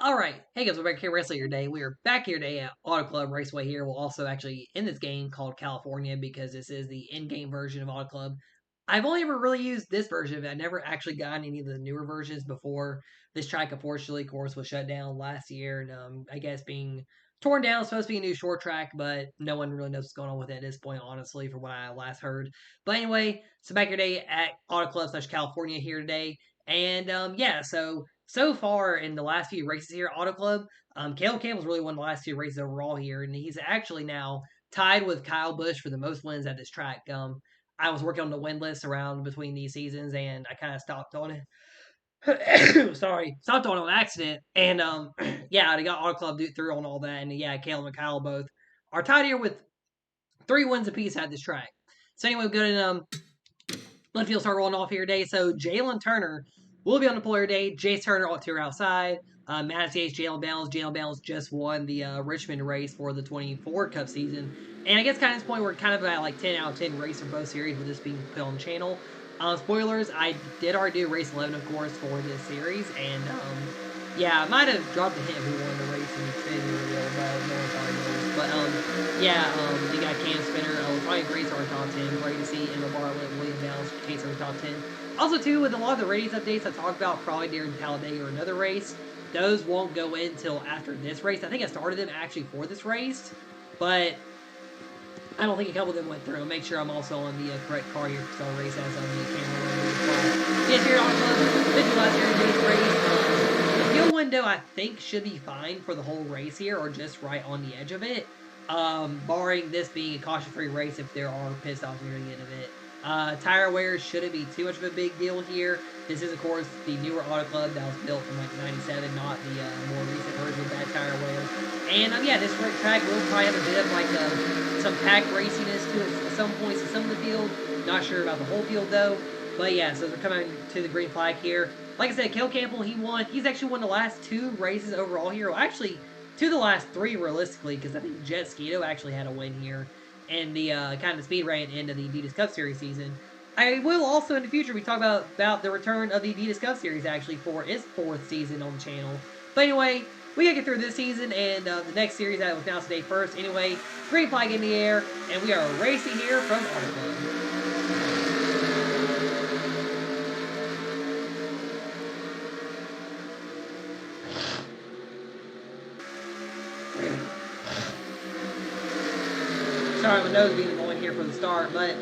Alright, hey guys, we're back here wrestling your day. We are back here today at Auto Club Raceway here. We'll also actually in this game called California because this is the in-game version of Auto Club. I've only ever really used this version of it. I never actually gotten any of the newer versions before. This track, unfortunately, of course, was shut down last year and I guess being torn down. It's supposed to be a new short track, but no one really knows what's going on with it at this point, honestly, from what I last heard. But anyway, so back here today at Auto Club / California here today. And yeah, so far in the last few races here at Auto Club, Caleb Campbell's really won the last few races overall here, and he's actually now tied with Kyle Busch for the most wins at this track. I was working on the win list around between these seasons, and I kind of stopped on it. Sorry, stopped on accident, and yeah, I got Auto Club through on all that, and yeah, Caleb and Kyle both are tied here with 3 wins apiece at this track. So anyway, we're going left field start rolling off here today. So Jalen Turner will be on the player day. Jace Turner to her outside. Mattis Yates, Jalen Bales. Jalen Bales just won the Richmond race for the 24 Cup season. And I guess kind of this point we're kind of at like 10 out of 10 race for both series with this being put on the channel. Spoilers, I did already do race 11, of course, for this series. And yeah, I might have dropped a hint who won the race in the Xfinity reveal, but no one already knows. But yeah, you got Cam Spinner, Ryan Grace are top 10, Brady C, Emma Bartlett, William Downs, Case are top 10. Also, too, with a lot of the ratings updates I talked about probably during Talladega or another race, those won't go in until after this race. I think I started them actually for this race, but I don't think a couple of them went through. I'll make sure I'm also on the correct car here because I'll race as on the camera. Yes, here on the last year in this race. The field window, I think, should be fine for the whole race here, or just right on the edge of it. Barring this being a caution-free race if there are pit stops near the end of it. Tire wear shouldn't be too much of a big deal here. This is, of course, the newer Auto Club that was built from like 97, not the more recent version of that tire wear. And yeah, this track will probably have a bit of like some pack raciness to it at some points in some of the field. Not sure about the whole field though. But yeah, so they're coming to the green flag here. Like I said, Caleb Campbell, he's actually won the last 2 races overall here. Well, actually, 2 of the last 3 realistically, because I think Jet Skeeto actually had a win here in the kind of speed ran end of the Adidas Cup Series season. I will also in the future be talking about the return of the Adidas Cup Series actually for its 4th season on the channel. But anyway, we gotta get through this season and the next series that was announced today first. Anyway, green flag in the air, and we are racing here from Auto Club. Sorry, my nose being going here for the start, but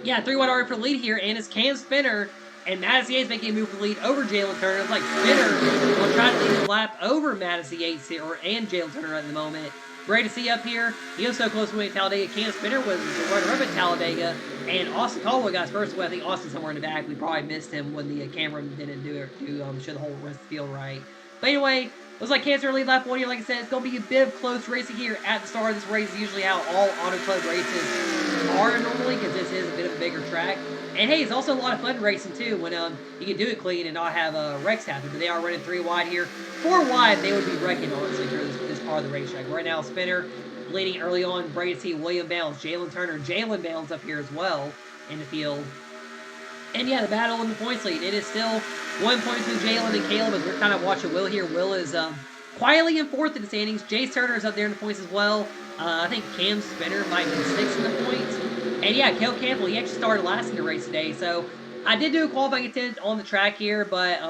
yeah, 3-1 already for the lead here, and it's Cam Spinner and Mattis Yates making a move for the lead over Jalen Turner. It's like Spinner will try to lead his lap over Mattis Yates here, and Jalen Turner at the moment. Great to see up here. He was so close to winning Talladega. Cam Spinner was the runner-up at Talladega, and Austin Caldwell got his first win. I think Austin's somewhere in the back. We probably missed him when the camera didn't do it to show the whole rest of the field right. But anyway, looks like Cancer lead lap 1 here. Like I said, it's going to be a bit of close racing here at the start of this race. Usually how all Auto Club races are normally, because this is a bit of a bigger track. And hey, it's also a lot of fun racing too when you can do it clean and not have wrecks happen. But they are running 3 wide here. 4 wide, they would be wrecking honestly through this part of the racetrack. Right now, Spinner leading early on. Brady C, William Bales, Jalen Turner, Jalen Bales up here as well in the field. And yeah, the battle in the points lead. It is still 1 point between Jalen and Caleb as we're kind of watching Will here. Will is quietly in 4th in the standings. Jace Turner is up there in the points as well. I think Cam Spinner might be 6th in the points. And yeah, Caleb Campbell, he actually started last in the race today. So I did do a qualifying attempt on the track here, but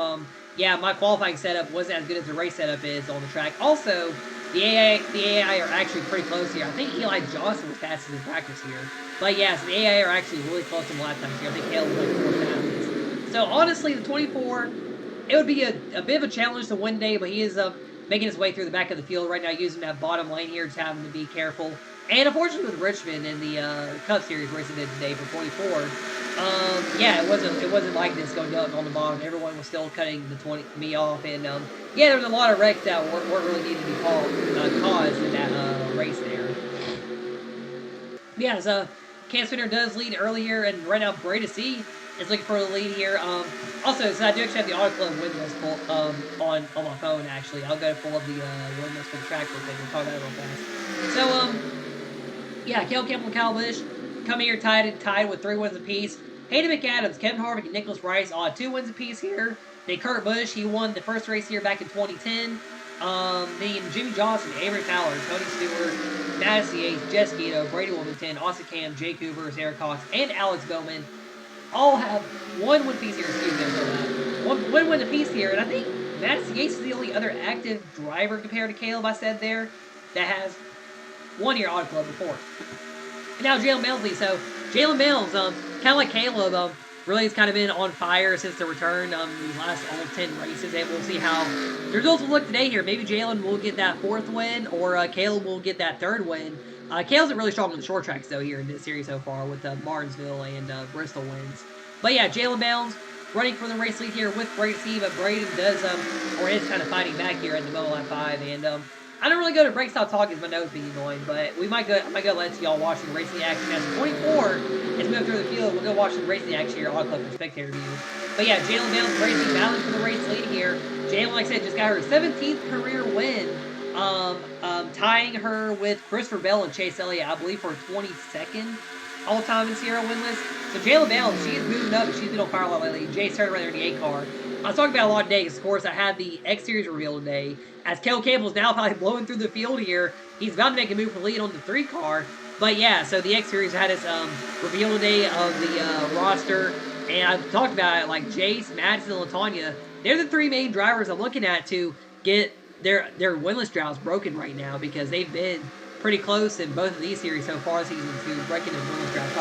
yeah, my qualifying setup wasn't as good as the race setup is on the track. Also, the AI are actually pretty close here. I think Eli Johnson was fastest in practice here. But yes, the AI are actually really close in lap times here. I think Caleb was like 4 fastest. So honestly, the 24, it would be a bit of a challenge to win day, but he is making his way through the back of the field right now, using that bottom lane here, just having to be careful. And unfortunately with Richmond in the Cup Series race they did today for 24, yeah, it wasn't like this going up on the bottom. Everyone was still cutting me off, and yeah, there was a lot of wrecks that weren't really needed to be caused in that race there. Yeah, so Cam Spinner does lead earlier, and right now Brady C is looking for the lead here. Also, so I do actually have the Auto Club win list pull, on my phone, actually. I'll go pull up the win list for the track real quick. We'll talk about it real fast. So, yeah, Caleb Campbell and Kyle Busch come here tied with 3 wins apiece. Hayden McAdams, Kevin Harvick, and Nicholas Rice all have 2 wins apiece here. They Kurt Busch, he won the first race here back in 2010. Then Jimmy Johnson, Avery Fowler, Tony Stewart, Madison Yates, Jess Guido, Brady Wilmington, Austin Cam, Jay Cooper, Sarah Cox, and Alex Bowman all have one win piece here. Excuse me for that. One win apiece here, and I think Madison Yates is the only other active driver compared to Caleb I said there that has won here Auto Club before. And now Jalen Melsley. So Jalen Mills, kind of like Caleb, really has kind of been on fire since the return. These last all 10 races, and we'll see how the results will look today here. Maybe Jalen will get that 4th win, or Caleb will get that 3rd win. Caleb's been really strong on the short tracks though here in this series so far with Martinsville and Bristol wins. But yeah, Jalen Mills running for the race lead here with Brady C, but Braden does or is kind of fighting back here at the Moto Lap 5, and I don't really go to break style talk as my nose being annoying, but I might go let y'all watch the racing action as the 24 is moving through the field. We'll go watch the racing action here on Club for Spectator View. But yeah, Jalen Mills racing battling for the race lead here. Jalen, like I said, just got her 17th career win, tying her with Christopher Bell and Chase Elliott, I believe, for 22nd all-time in CRL win list. So Jalen Mills, she's moving up, and she's been on fire a lot lately. Jay started right there in the 8 car. I was talking about a lot today because, of course, I had the X Series reveal today. As Kel Campbell's now probably blowing through the field here, he's about to make a move for lead on the 3 car. But yeah, so the X Series had its reveal today of the roster, and I've talked about it, like Jace, Madison, and LaTonya. They're the 3 main drivers I'm looking at to get their winless droughts broken right now, because they've been pretty close in both of these series so far this season to breaking the winless droughts.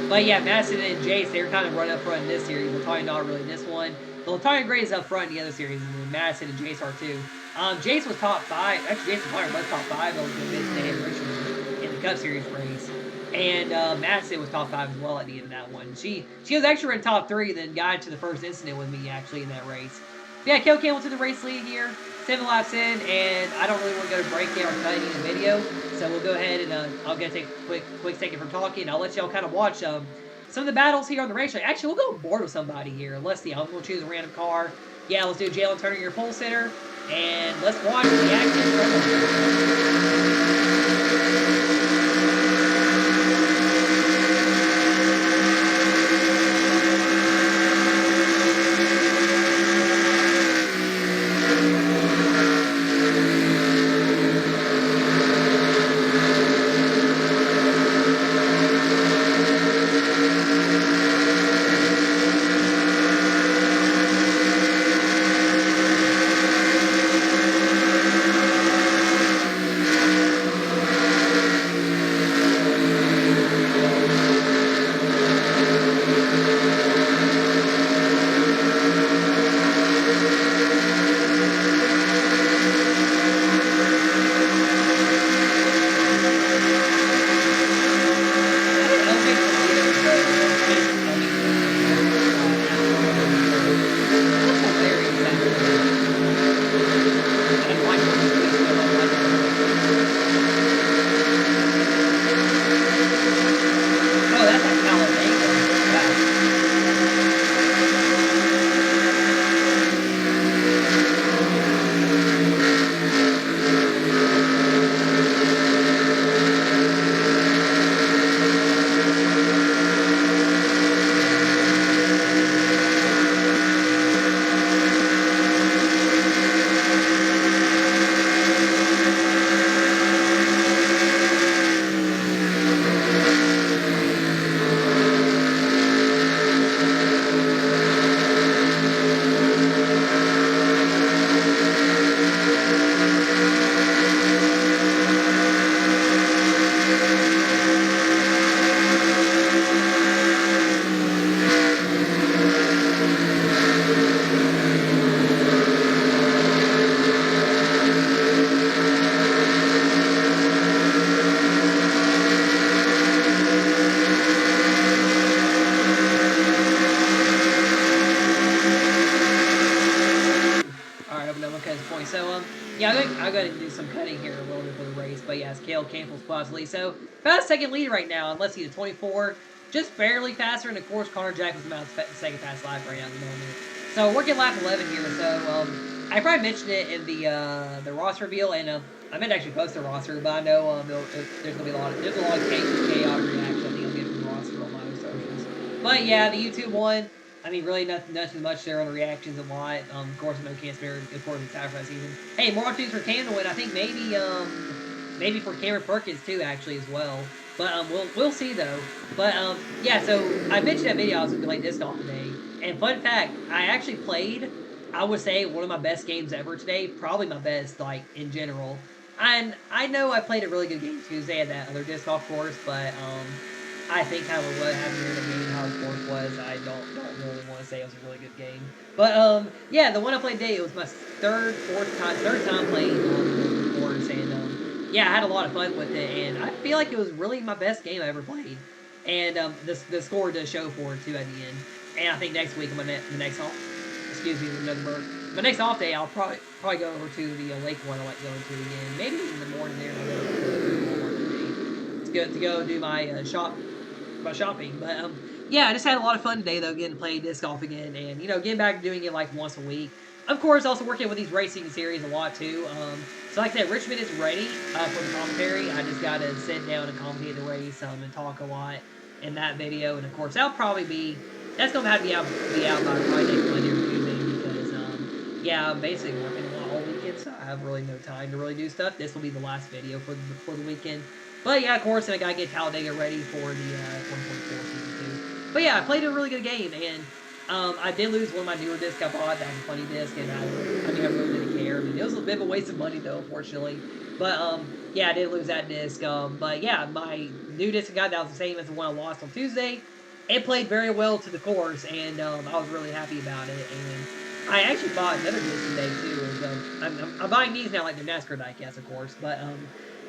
But yeah, Madison and Jace, they were kind of running up front in this series. LaTonya not really in this one. But LaTonya Gray is up front in the other series, and then Madison and Jace are too. Jace was top 5. Actually, Jace and LaTonya were both top 5 over the mid-day in Richmond in the Cup Series race. And Madison was top 5 as well at the end of that one. She was actually in top 3, then got into the first incident with me actually in that race. But yeah, Kel Campbell to the race lead here. 7 laps in, and I don't really want to go to break down or cutting in the video, so we'll go ahead and I'll go take a quick second from talking. I'll let y'all kind of watch some of the battles here on the racetrack. Actually, we'll go board with somebody here. Let's see. I'm going to choose a random car. Yeah, let's do Jalen Turner, your pole sitter, and let's watch the action. Yeah, I'm going to do some cutting here a little bit for the race, but yeah, it's Kel Campbell's possibly. So, about a second lead right now, and let's see, the 24, just barely faster, and of course, Connor Jack was about the second fast lap right now at the moment. So, working lap 11 here, so, I probably mentioned it in the roster reveal, and I meant to actually post the roster, but I know there's going to be a lot of chaotic reaction I think I'll get from the roster on my own socials. But yeah, the YouTube one, I mean, really nothing much there on the reactions a lot. Of course, I know can't spare. Of course, it's after that season. Hey, more opportunities for Candle, and I think maybe for Cameron Perkins too, actually as well. But we'll see though. But yeah. So I mentioned that video I was going to play disc golf today, and fun fact, I actually played. I would say one of my best games ever today. Probably my best, like in general. And I know I played a really good game too. They had that other disc golf course, but I think kind of what happened in the game, how the course was. I don't really want to say it was a really good game, but yeah, the one I played today, it was my third time playing on the course, and yeah, I had a lot of fun with it, and I feel like it was really my best game I ever played, and the score does show for it too at the end, and I think next week the next off, excuse me, another bird. My next off day, I'll probably go over to the lake one I like going to again, maybe in the morning there. I'll go to Walmart today. It's good to go do my shopping. But yeah, I just had a lot of fun today though, getting to play disc golf again, and getting back to doing it like once a week. Of course, also working with these racing series a lot too. So like I said, Richmond is ready for the commentary. I just gotta sit down and commentate the race and talk a lot in that video. And of course, that's gonna have to be out by probably next Monday or Tuesday because yeah, I'm basically working a lot all weekend, so I have really no time to really do stuff. This will be the last video for the weekend. But yeah, of course, and I gotta get Talladega ready for the 2024 season 2. But yeah, I played a really good game, and I did lose one of my newer discs I bought. That was a funny disc, and I really didn't care. I mean, it was a bit of a waste of money though, unfortunately. But yeah, I did lose that disc. But yeah, my new disc I got, that was the same as the one I lost on Tuesday. It played very well to the course, and I was really happy about it. And I actually bought another disc today too. I'm buying these now, like the NASCAR diecast, of course. But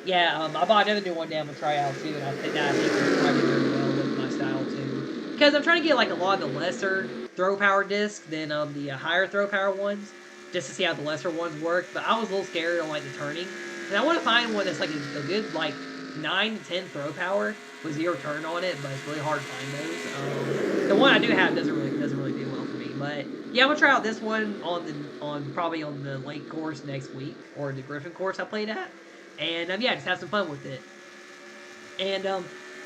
yeah, I bought another new one down to try out too, and I think it's probably very well with my style too. Because I'm trying to get like a lot of the lesser throw power discs than the higher throw power ones, just to see how the lesser ones work. But I was a little scared on like the turning, and I want to find one that's like a good like 9 to 10 throw power with 0 turn on it, but it's really hard to find those. The one I do have doesn't really do well for me, but yeah, I'm gonna try out this one probably on the lake course next week or the Griffin course I played at. And yeah, just have some fun with it. And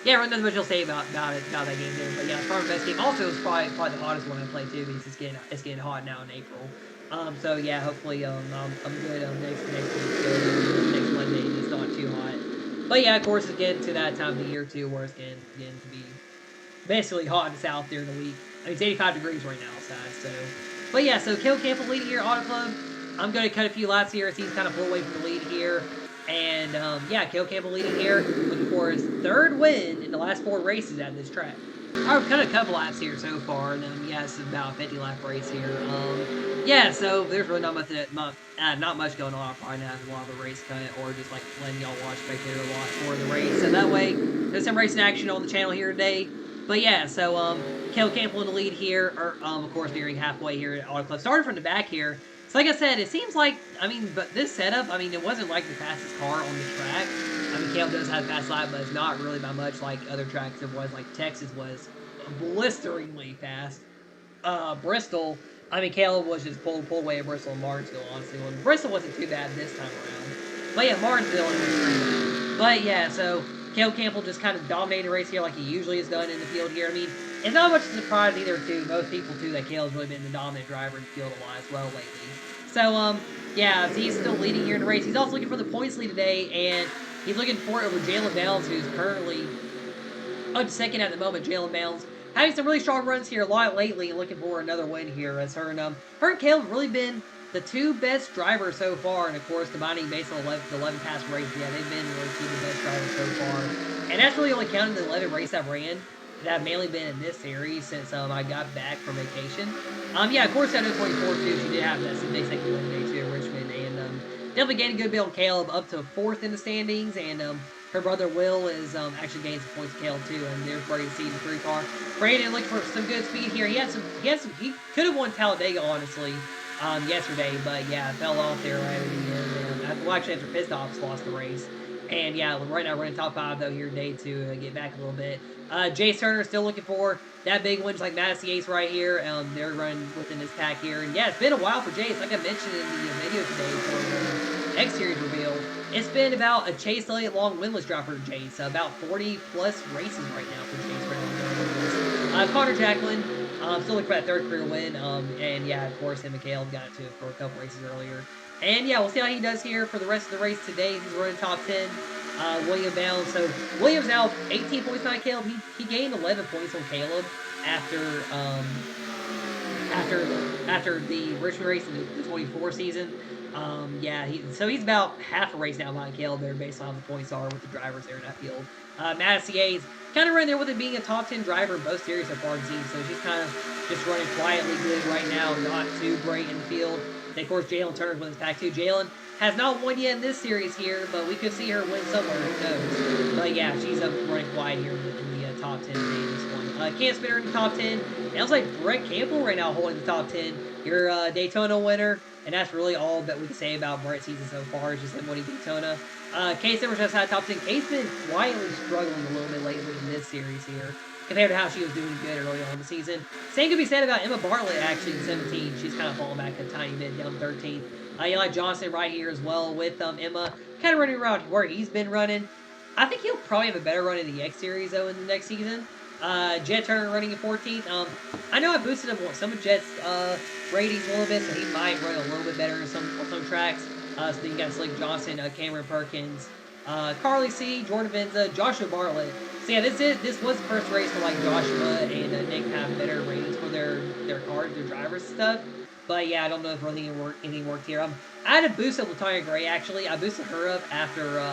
yeah, really nothing much I'll say about that game there. But yeah, it's probably the best game. Also, it's probably the hottest one I played too because it's getting hot now in April. So yeah, hopefully I'm good next week, next Monday. It's not too hot. But yeah, of course, it's getting to that time of the year too, where it's getting to be basically hot in the south during the week. I mean, it's 85 degrees right now outside. So, but yeah, so Caleb Campbell leading here, Auto Club. I'm going to cut a few laps here as he's kind of pulled away from the lead here. And yeah, Caleb Campbell leading here, looking for his 3rd win in the last 4 races at this track. I've cut a couple laps here so far, and yeah, it's about a 50-lap race here. Yeah, so there's really not much going on. I'll probably not have a lot of the race cut, or just like letting y'all watch spectator a lot more of the race. So that way, there's some racing action on the channel here today. But yeah, so Caleb Campbell in the lead here, or of course nearing halfway here at Auto Club. Starting from the back here. So like I said, it seems like, I mean, but this setup, I mean, it wasn't like the fastest car on the track. I mean, Caleb does have a fast lap, but it's not really by much like other tracks it was. Like Texas was blisteringly fast. Bristol, I mean, Caleb was just pulled away at Bristol and Martinsville, honestly. Well, Bristol wasn't too bad this time around. But yeah, Martinsville was pretty bad. But yeah, so Caleb Campbell just kind of dominated the race here like he usually has done in the field here. I mean, it's not much of a surprise either to most people too that Caleb's really been the dominant driver in the field a lot as well lately. So yeah, he's still leading here in the race. He's also looking for the points lead today, and he's looking for it over Jalen Bounds, who's currently on second at the moment. Jalen Bounds having some really strong runs here a lot lately, and looking for another win here. As her and Caleb have really been the 2 best drivers so far, and of course combining based on the 11 past races, yeah, they've been really 2 of the best drivers so far. And that's really only counting the 11 races I've ran that I've mainly been in this series since I got back from vacation. Yeah, of course, I know 24 too. She did have that big second win day too in Richmond, and definitely gained a good bit on Caleb, up to 4th in the standings, and her brother Will is actually gained some points to Caleb too, and they're ready to see the 3 car. Brandon looking for some good speed here. He could have won Talladega honestly yesterday, but yeah, fell off there right at the end. Well, actually after pit stops, lost the race. And yeah, right now we're in top 5 though here today to get back a little bit. Jace Turner still looking for that big win, just like Madison Yates right here. They're running within this pack here. And yeah, it's been a while for Jace. Like I mentioned in the video today for the X Series reveal, it's been about a Chase Elliott long winless drive for Jace. About 40 plus races right now for Jace right now. Connor Jacqueline, Still looking for that third career win. And yeah, of course, him and Caleb got into it for a couple races earlier. And yeah, we'll see how he does here for the rest of the race today. He's running top 10. William bound. So William's now 18 points on Caleb. He gained 11 points on Caleb after after after the Richmond race in the 24 season. Yeah, so he's about half a race now behind Caleb there based on how the points are with the drivers there in that field. Massey kind of running there with it being a top 10 driver in both series so far this season, so she's kind of just running quietly good right now, not too great in the field. And of course, Jalen Turner's winning pack 2. Jalen has not won yet in this series here, but we could see her win somewhere, who knows. But yeah, she's up running quiet here in the top 10 today in this one. Cam Spinner in the top 10. It looks like Brett Campbell right now holding the top 10. Your Daytona winner, and that's really all that we can say about Brett's season so far, is just him winning Daytona. Case Evers just had top 10. Case been quietly struggling a little bit lately in this series here, compared to how she was doing good early on in the season. Same could be said about Emma Bartlett, actually, in 17. She's kind of falling back a tiny bit, down to 13th. Eli Johnson right here as well with Emma, kind of running around where he's been running. I think he'll probably have a better run in the X Series, though, in the next season. Jet Turner running at 14th. I know I boosted him some of Jet's ratings a little bit, so he might run a little bit better on some tracks. So then you got Slick Johnson, Cameron Perkins, Carly C, Jordan Venza, Joshua Bartlett. So yeah, this was the first race for like Joshua and Nick have better ratings for their cars, their drivers and stuff. But yeah, I don't know if anything worked here. I had a boost of Latonya Gray actually. I boosted her up after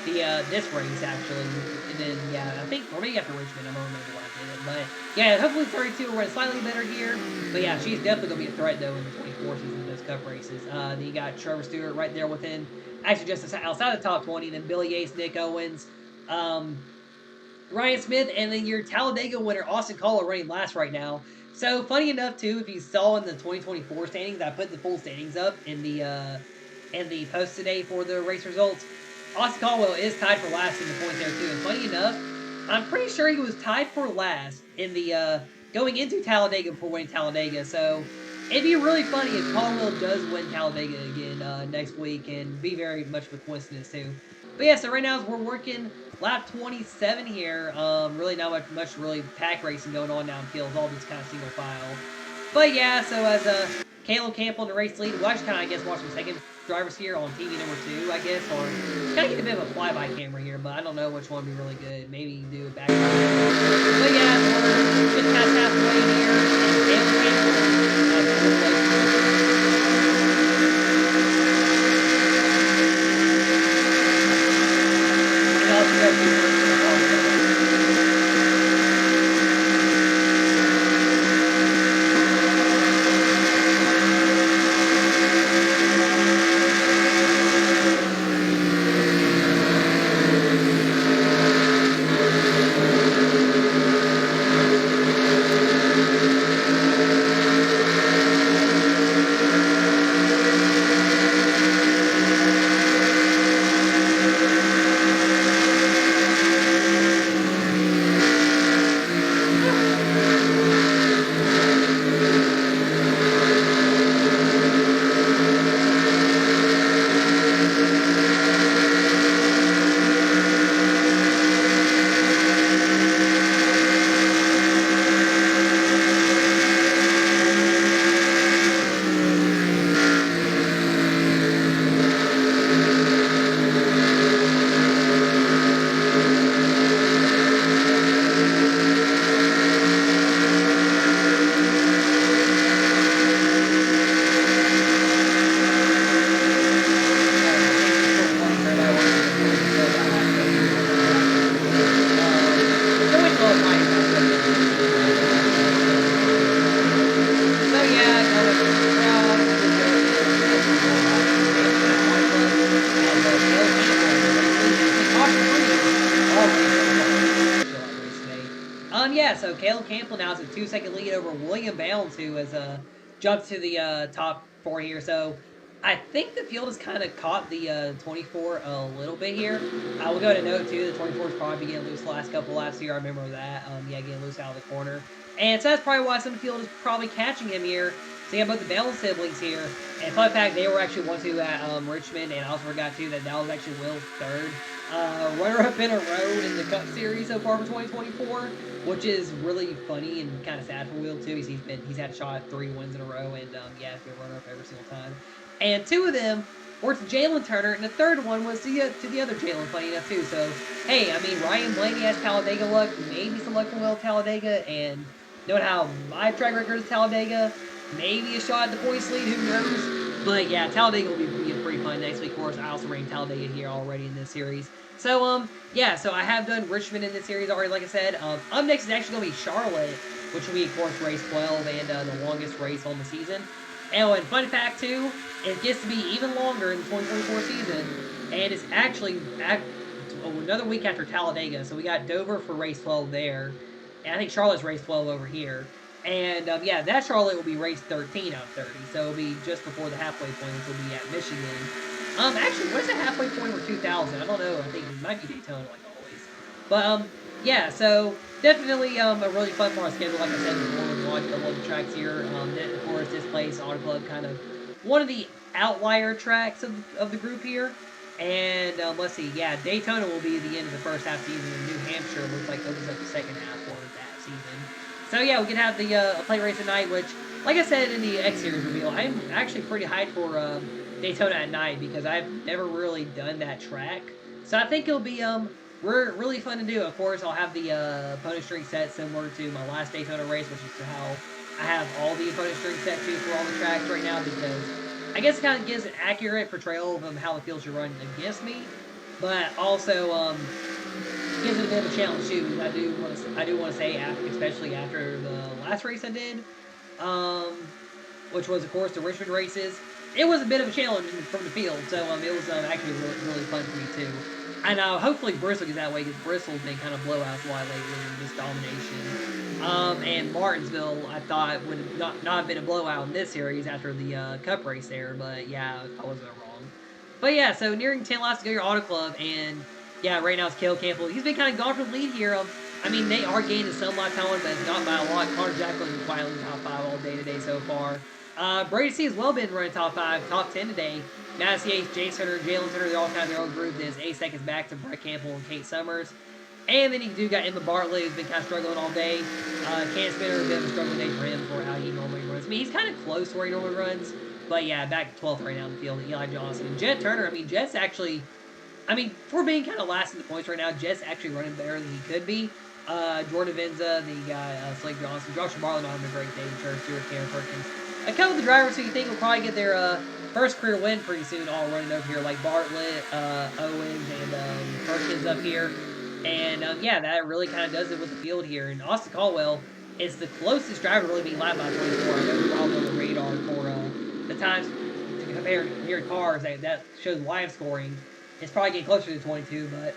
this race actually, and then yeah, I think or maybe after Richmond. I don't remember why I did it, but yeah, hopefully 32 will run slightly better here. But yeah, she's definitely gonna be a threat though in the 24 season of those Cup races. Then you got Trevor Stewart right there within, actually just outside the top 20. Then Billy Yates, Nick Owens, Ryan Smith, and then your Talladega winner Austin Caldwell running last right now. So funny enough too, if you saw in the 2024 standings, I put the full standings up in the post today for the race results. Austin Caldwell is tied for last in the points there too. And funny enough, I'm pretty sure he was tied for last in the going into Talladega before winning Talladega. So it'd be really funny if Caldwell does win Talladega again next week, and be very much of a coincidence too. But yeah, so right now we're working lap 27 here. Really not much really pack racing going on now in fields, all just kind of single file. But yeah, so as Caleb Campbell in the race lead, we'll actually kind of, I guess, watch some second drivers here on TV number 2, I guess, or kind of get a bit of a flyby camera here, but I don't know which one would be really good. Maybe do a back. But yeah, we're just past halfway here. Caleb Campbell, yeah, so Caleb Campbell now has a 2-second lead over William Bounds, who has jumped to the top 4 here. So I think the field has kind of caught the 24 a little bit here. I will go to note too, the 24 is probably getting loose the last couple laps here. I remember that. Yeah, getting loose out of the corner. And so that's probably why some of the field is probably catching him here. So you have both the Bell siblings here. And fun fact, they were actually 1-2 at Richmond, and I also forgot too that was actually Will's third runner-up in a row in the Cup Series so far for 2024, which is really funny and kind of sad for Will too. He's had a shot at 3 wins in a row, and yeah, he's been runner-up every single time. And 2 of them were to Jalen Turner, and the third one was to the other Jalen, funny enough too. So hey, I mean Ryan Blaney has Talladega luck, maybe some luck from Will Talladega, and knowing how my track record is Talladega, maybe a shot at the points lead, who knows? But yeah, Talladega will be pretty fun next week. Of course, I also ran Talladega here already in this series. So yeah, so I have done Richmond in this series already, like I said. Up next is actually going to be Charlotte, which will be, of course, race 12 and the longest race on the season. And fun fact, too, it gets to be even longer in the 2024 season, and it's actually another week after Talladega. So we got Dover for race 12 there, and I think Charlotte's race 12 over here. And yeah, that Charlotte will be race 13 out of 30, so it'll be just before the halfway point, which will be at Michigan. Actually, what's the halfway point for 2000? I don't know. I think it might be Daytona, like always. But yeah. So definitely a really fun part of schedule. Like I said before, with a couple of the tracks here. Of course, this place Auto Club kind of one of the outlier tracks of the group here. And let's see, yeah, Daytona will be the end of the first half season, and New Hampshire looks like opens up the second half for that season. So yeah, we can have the plate race at night, which, like I said in the X Series reveal, I'm actually pretty hyped for Daytona at night because I've never really done that track. So I think it'll be really fun to do. Of course, I'll have the opponent string set similar to my last Daytona race, which is how I have all the opponent string set too for all the tracks right now, because I guess it kind of gives an accurate portrayal of how the field should run against me, but also gives it a bit of a challenge too. I do want to say, especially after the last race I did, which was of course the Richmond races, it was a bit of a challenge from the field. So it was actually really fun for me too. And hopefully Bristol gets that way, because Bristol's been kind of blowouts a lot lately in this domination. And Martinsville, I thought would not have been a blowout in this series after the Cup race there, but yeah, I wasn't wrong. But yeah, so nearing 10 laps to go your Auto Club, and yeah, right now it's Cale Campbell. He's been kind of gone for the lead here. I mean, they are gaining some lap time, but it's not by a lot. Connor Jacqueline quietly top 5 all day today so far. Brady C has well been running top 5, top 10 today. Madison Yates, Jace Hunter, Jalen Hunter, they're all kind of their own group. Then it's 8 seconds back to Brett Campbell and Kate Summers. And then you got Emma Bartlett, who's been kind of struggling all day. Cam Spinner, a bit of a struggling day for him for how he normally runs. I mean, he's kind of close to where he normally runs. But yeah, back to 12th right now in the field. Eli Johnson. And Jet Turner, I mean, Jet's actually, for being kind of last in the points right now, Jet's actually running better than he could be. Jordan Venza, the guy, Slade Johnson, Joshua Barlow not having a great day. Sure, Stuart, Karen Perkins. A couple of the drivers who you think will probably get their first career win pretty soon, all running over here, like Bartlett, Owens, and Perkins up here. And yeah, that really kind of does it with the field here. And Austin Caldwell is the closest driver to really being lapped by 24. I know we're probably on the radar for the times to compare near cars that shows live scoring. It's probably getting closer to 22, but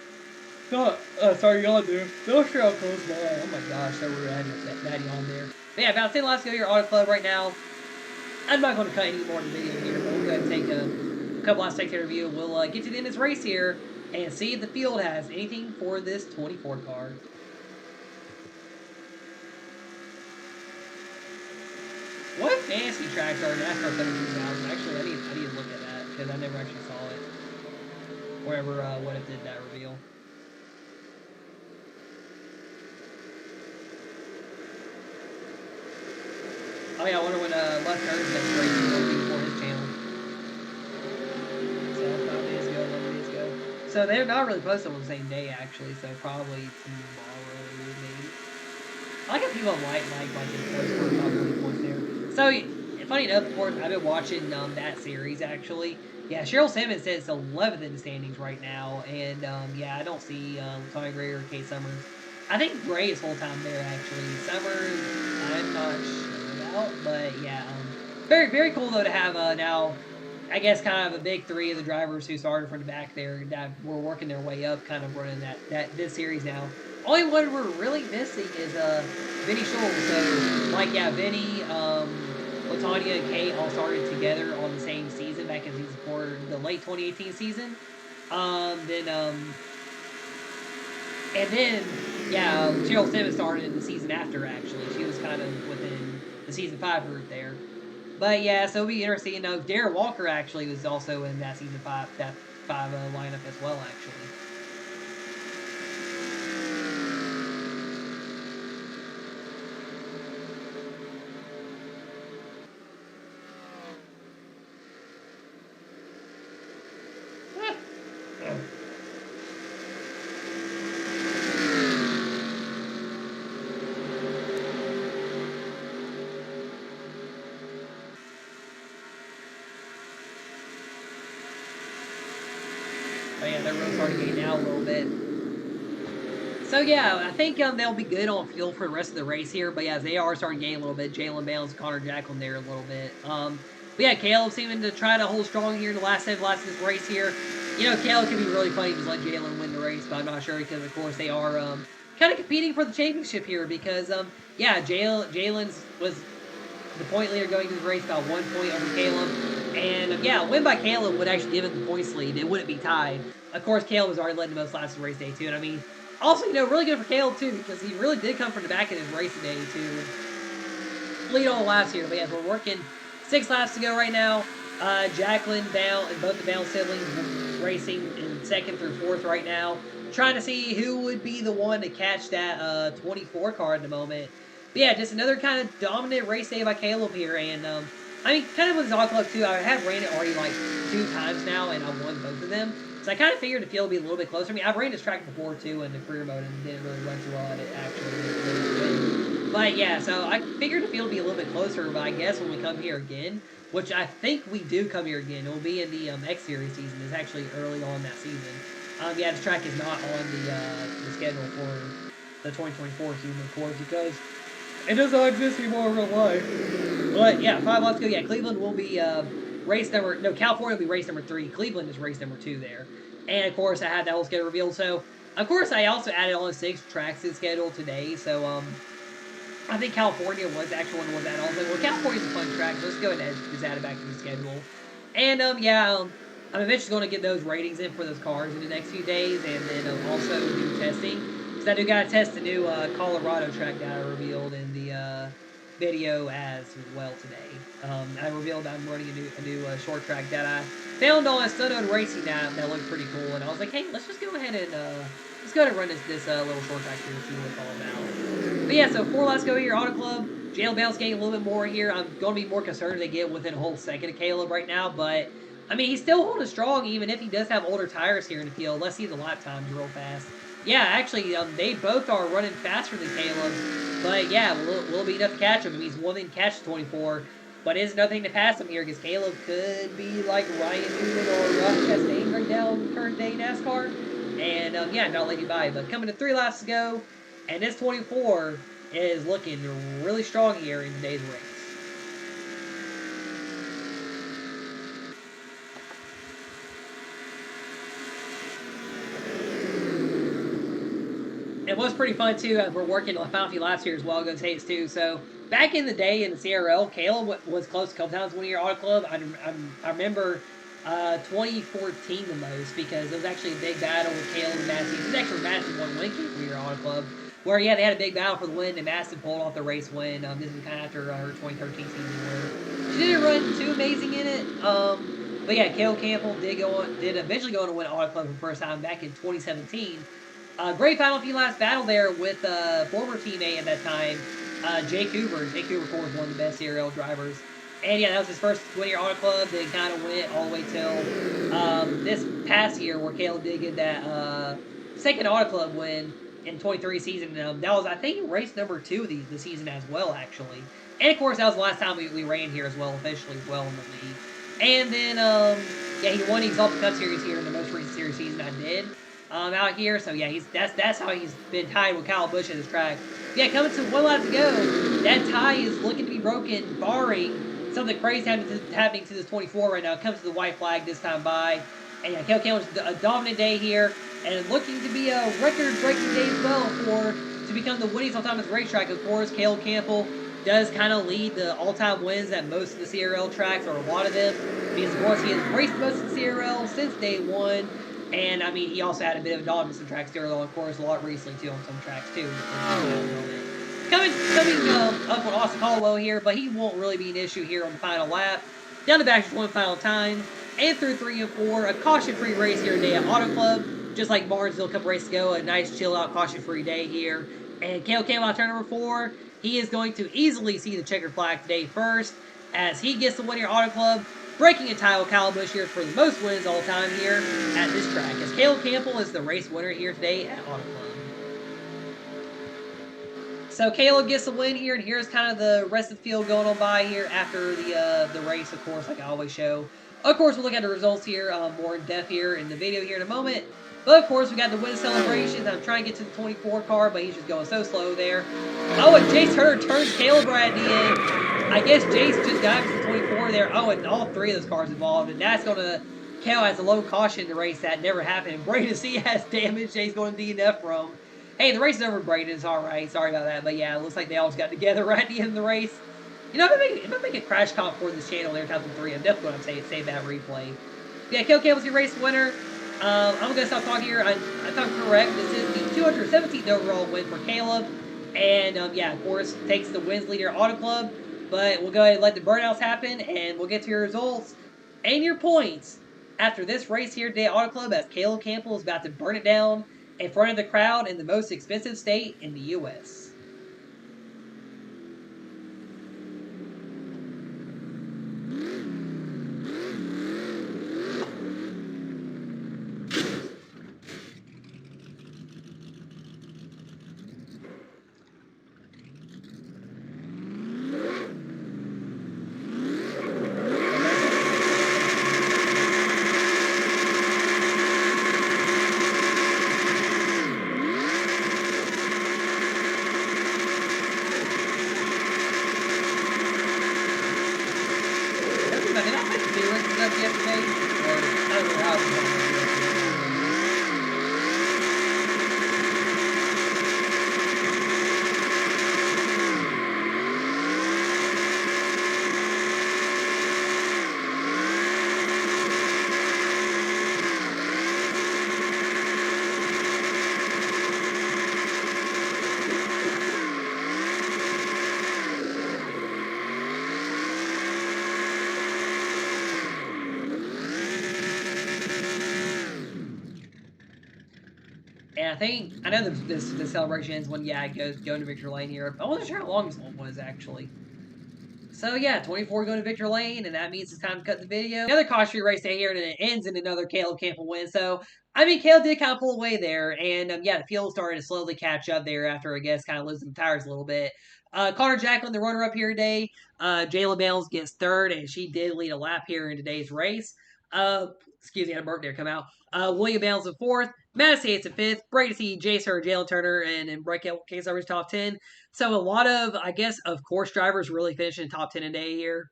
sorry, y'all do. Don't sure how close by. Oh my gosh, so rude. I had that daddy on there. But yeah, about 10 laps to go your Auto Club right now. I'm not going to cut any more of the video here, but we'll go ahead and take a couple last spectator review. We'll get to the end of this race here and see if the field has anything for this 24 car. What fantasy tracks are NASCAR Thunder 2000? Actually, I need to look at that, because I never actually saw it. Wherever what it did that reveal. Oh yeah, I wonder when Left Turn's next race will be for his channel. So 5 days ago, 11 days ago. So they're not really posted on the same day actually, so probably tomorrow maybe. I like how people like it post for probably points there. So funny enough, of course, I've been watching that series actually. Yeah, Cheryl Simmons says it's 11th in the standings right now, and yeah, I don't see Tony Gray or Kate Summers. I think Gray is full time there actually. Summers, I'm not sure about, but yeah, very cool though to have now. I guess kind of a big 3 of the drivers who started from the back there that were working their way up, kind of running this series now. Only one we're really missing is Vinny Schultz. So like yeah, Vinny, Latanya and Kate all started together on the same season back in season 4, the late 2018 season. And then yeah, Cheryl Simmons started in the season after actually. She was kind of within the season 5 group there. But yeah, so it'll be interesting to know. Darren Walker actually was also in that season 5 lineup as well actually. But yeah, they're really starting to gain now a little bit. So yeah, I think they'll be good on fuel for the rest of the race here. But yeah, they are starting to gain a little bit. Jalen Bales, Connor Jacklin there a little bit. But yeah, Caleb seeming to try to hold strong here in the last 7 laps of this race here. You know, Caleb could be really funny just let Jalen win the race, but I'm not sure because of course they are kind of competing for the championship here because yeah, Jalen's was the point leader going into the race about 1 point over Caleb. And yeah, a win by Caleb would actually give him the points lead. It wouldn't be tied. Of course, Caleb was already led the most laps of race day too. And I mean, also, you know, really good for Caleb too because he really did come from the back in his race today to lead all the laps here. But yeah, we're working 6 laps to go right now. Jacqueline down and both the Bell siblings racing in 2nd through 4th right now. Trying to see who would be the one to catch that 24 car at the moment. But yeah, just another kind of dominant race day by Caleb here. And I mean, kind of with his auto club too. I have ran it already like 2 times now, and I've won both of them. So I kind of figured the field would be a little bit closer. I mean, I've ran this track before too in the career mode and didn't really run too well at it actually. But yeah, so I figured the field would be a little bit closer. But I guess when we come here again, which I think we do come here again, it will be in the X Series season. It's actually early on that season. Yeah, this track is not on the schedule for the 2024 season, of course, because it does not exist anymore in real life. But yeah, 5 laps go. Yeah, Cleveland will be California will be race number 3. Cleveland is race number 2 there. And of course, I had that whole schedule revealed. So, of course, I also added on 6 tracks to the schedule today. So, I think California was actually one of the ones that I was like, well, California's a fun track, so let's go ahead and just add it back to the schedule. And, I'm eventually going to get those ratings in for those cars in the next few days, and then also do testing. Because I do got to test the new Colorado track that I revealed in the video as well today. I revealed I'm running a new short track that I found on a Stunode Racing app that looked pretty cool, and I was like, hey, let's just go ahead and run this little short track here and see what it's all about. But yeah, so 4 laps go here, Auto Club. Jalen Bell's getting a little bit more here. I'm going to be more concerned if they get within a whole second of Caleb right now, but I mean, he's still holding strong even if he does have older tires here in the field. Let's see the lap times real fast. Yeah, actually, they both are running faster than Caleb. But yeah, will be enough to catch him. I mean, he's one thing to catch 24, but it is nothing to pass him here because Caleb could be like Ryan Newman or Ross Chastain right now in current day NASCAR. And yeah, not letting you by. But coming to 3 laps to go, and this 24 is looking really strong here in today's race. It was pretty fun too. We're working the final few laps here as well. Goes Hayes too. So back in the day in the CRL, Caleb was close a couple times winning your auto club. I remember 2014 the most because it was actually a big battle with Caleb and Massey. It was actually Massey won winning for your auto club. Where yeah, they had a big battle for the win, and Madison pulled off the race win. This is kind of after her 2013 season where she didn't run too amazing in it. But yeah, Caleb Campbell did eventually go on to win auto club for the first time back in 2017. Great final few laps battle there with former teammate at that time, Jake Hoover. Jake Hoover, of course, one of the best CRL drivers. And yeah, that was his first win-year auto club. They kind of went all the way till this past year where Caleb did get that second auto club win in 23 season. That was, I think, race number 2 of the season as well, actually. And of course, that was the last time we ran here as well, officially as well in the league. And then, yeah, he won the Exalted Cup Series here in the most recent series season I did. Out here, so yeah, that's how he's been tied with Kyle Busch at this track. Yeah, coming to 1 lap to go, that tie is looking to be broken, barring something crazy happening to this 24 right now. It comes to the white flag this time by, and yeah, Caleb Campbell's a dominant day here, and looking to be a record-breaking day as well to become the winningest all-time at the racetrack. Of course, Caleb Campbell does kind of lead the all-time wins at most of the CRL tracks, or a lot of them, because of course he has raced most of the CRL since day 1. And, I mean, he also had a bit of dominance in tracks there, though, of course, a lot recently, too, on some tracks, too. Coming up on Austin Caldwell here, but he won't really be an issue here on the final lap. Down the back just one final time. And through 3 and 4, a caution-free race here today at Auto Club. Just like Martinsville a couple races ago, a nice, chill-out, caution-free day here. And Caleb Campbell, turn number 4, he is going to easily see the checkered flag today first, as he gets the win here Auto Club. Breaking a tie with Kyle Busch here for the most wins all time here at this track, as Caleb Campbell is the race winner here today at Auto Club. So Caleb gets the win here, and here's kind of the rest of the field going on by here after the race, of course, like I always show. Of course, we'll look at the results here more in depth here in the video here in a moment. But of course, we got the win celebrations. I'm trying to get to the 24 car, but he's just going so slow there. Oh, and Jace Turner turns Caleb right at the end. I guess Jace just got to the 24 there. Oh, and all three of those cars involved. And that's going to count as a low caution in the race. That never happened. And Braden C has damage. Jace going to DNF from. Hey, the race is over, Braden. It's all right. Sorry about that. But yeah, it looks like they all just got together right at the end of the race. You know, if I make a crash comp for this channel in 2003, I'm definitely going to save that replay. Yeah, Caleb Campbell's your race winner. I'm going to stop talking here. I thought I'm correct. This is the 217th overall win for Caleb. And, yeah, of course, takes the wins leader Auto Club. But we'll go ahead and let the burnouts happen, and we'll get to your results and your points after this race here today at Auto Club, as Caleb Campbell is about to burn it down in front of the crowd in the most expensive state in the U.S. Yesterday, or I don't know how And I think I know this celebration ends when it goes going to Victor Lane here. I wasn't sure how long this one was actually. So yeah, 24 going to Victor Lane, and that means it's time to cut the video. Another caution race day here, and it ends in another Caleb Campbell win. So I mean, Caleb did kind of pull away there, and yeah, the field started to slowly catch up there after I guess kind of losing the tires a little bit. Connor Jacklin, the runner-up here today. Jayla Bales gets third, and she did lead a lap here in today's race. Excuse me, I had a burp there come out. William Bales in fourth. Madison Yates in fifth. Brady C, Jacer, Jalen Turner, and Breakout Case Average top 10. So a lot of, I guess, of course, drivers really finishing top 10 a day here.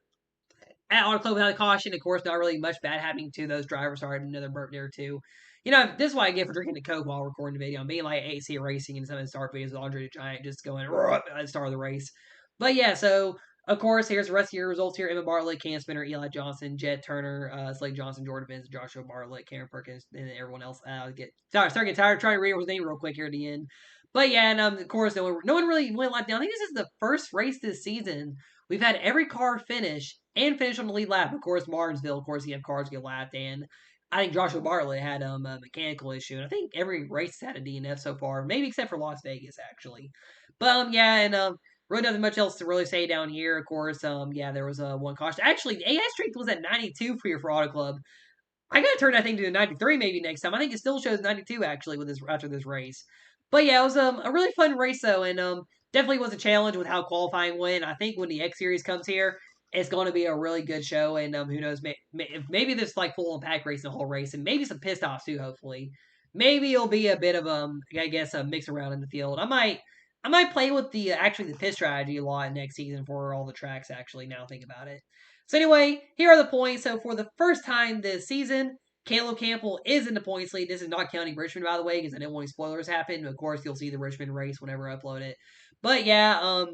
At Auto Club without a caution, of course, not really much bad happening to those drivers. Sorry, another burp there too. You know, this is what I get for drinking the Coke while recording the video. I'm being like AC Racing and some of the start videos with Andre the Giant just going at the start of the race. But yeah, so of course, here's the rest of your results here. Emma Bartlett, Cam Spinner, Eli Johnson, Jed Turner, Slade Johnson, Jordan Benz, Joshua Bartlett, Cameron Perkins, and everyone else. Start getting tired trying to read everyone's name real quick here at the end. But yeah, and of course, no one really went like down. I think this is the first race this season we've had every car finish and finish on the lead lap. Of course, Martinsville, of course, you have cars get lapped, and I think Joshua Bartlett had a mechanical issue, and I think every race had a DNF so far, maybe except for Las Vegas actually. But yeah, and really nothing much else to really say down here. Of course, yeah, there was one caution. Actually, the AI strength was at 92 for your Auto Club. I gotta turn that thing to a 93 maybe next time. I think it still shows 92 actually with this after this race. But yeah, it was a really fun race though, and definitely was a challenge with how qualifying went. I think when the X Series comes here, it's going to be a really good show, and who knows, maybe this like full on pack race the whole race, and maybe some pissed offs too. Hopefully, maybe it'll be a bit of I guess a mix around in the field. I might play with the actually the pit strategy a lot next season for all the tracks. Actually, now think about it. So anyway, here are the points. So for the first time this season, Caleb Campbell is in the points lead. This is not counting Richmond, by the way, because I didn't want any spoilers happen. Of course, you'll see the Richmond race whenever I upload it. But yeah,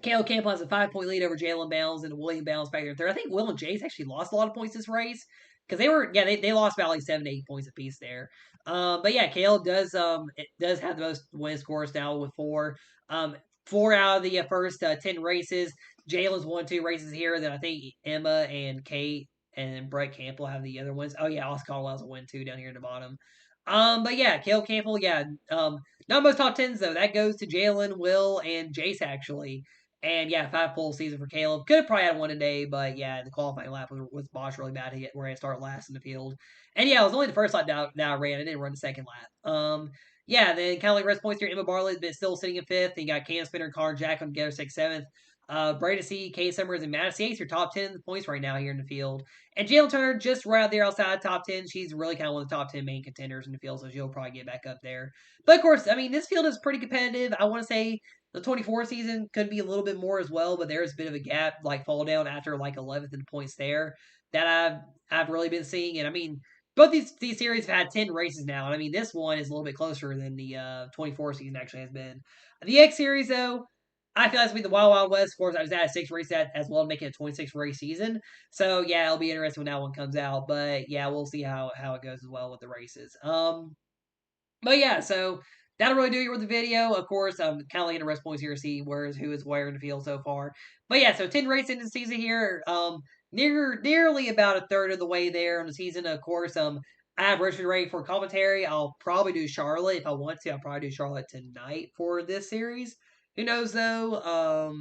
Caleb Campbell has a 5-point lead over Jalen Bales and William Bales back there in third. I think Will and Jace actually lost a lot of points this race because they lost about like 7 to 8 points apiece there. But yeah, Caleb does have the most wins scores now with four. 4 out of the first 10 races. Jalen's won 2 races here. Then I think Emma and Kate and Brett Campbell have the other ones. Oh yeah, Oscar Caldwell's a win too down here at the bottom. But yeah, Caleb Campbell, yeah. Not most top tens though. That goes to Jalen, Will, and Jace actually. And yeah, 5 pole season for Caleb. Could have probably had one today, but yeah, the qualifying lap was Bosch really bad to get where I start last in the field. And yeah, it was only the first lap that I ran. I didn't run the second lap. Yeah, then kind of like rest points here. Emma Bartlett, but still sitting in fifth. And you got Cam Spinner and Connor Jack on together 6th, 7th. Great to see Kay Summers and Madison Yates are top 10 points right now here in the field. And Jalen Turner just right out there outside top 10. She's really kind of one of the top 10 main contenders in the field, so she'll probably get back up there. But of course, I mean, this field is pretty competitive. I want to say the 24 season could be a little bit more as well, but there's a bit of a gap, like fall down after like 11th in points there that I've really been seeing. And I mean, both these series have had 10 races now. And I mean, this one is a little bit closer than the 24 season actually has been. The X series, though, I feel that's going to be the Wild Wild West. Of course, I just added 6 races as well to make it a 26 race season. So, yeah, it'll be interesting when that one comes out. But, yeah, we'll see how it goes as well with the races. But yeah, so that'll really do it with the video. Of course, I'm kind of looking at the rest points here to see who is where in the field so far. But yeah, so 10 races into the season here. Nearly about a third of the way there in the season. Of course, I have Richard ready for commentary. I'll probably do Charlotte if I want to. I'll probably do Charlotte tonight for this series. Who knows though?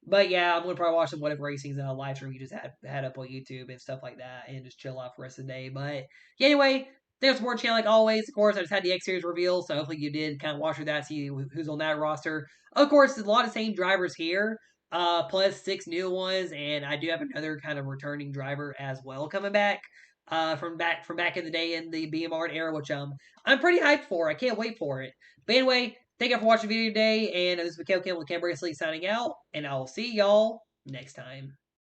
But yeah, I'm gonna probably watch some whatever racings live stream you just had up on YouTube and stuff like that, and just chill out for the rest of the day. But yeah, anyway, thanks for watching like always. Of course, I just had the X Series reveal, so hopefully you did kind of watch through that, see who's on that roster. Of course, there's a lot of same drivers here, plus 6 new ones, and I do have another kind of returning driver as well coming back. From back in the day in the BMR era, which I'm pretty hyped for. I can't wait for it. But anyway, thank you for watching the video today, and this is Mikhail Kim with Cam Braceley signing out, and I'll see y'all next time.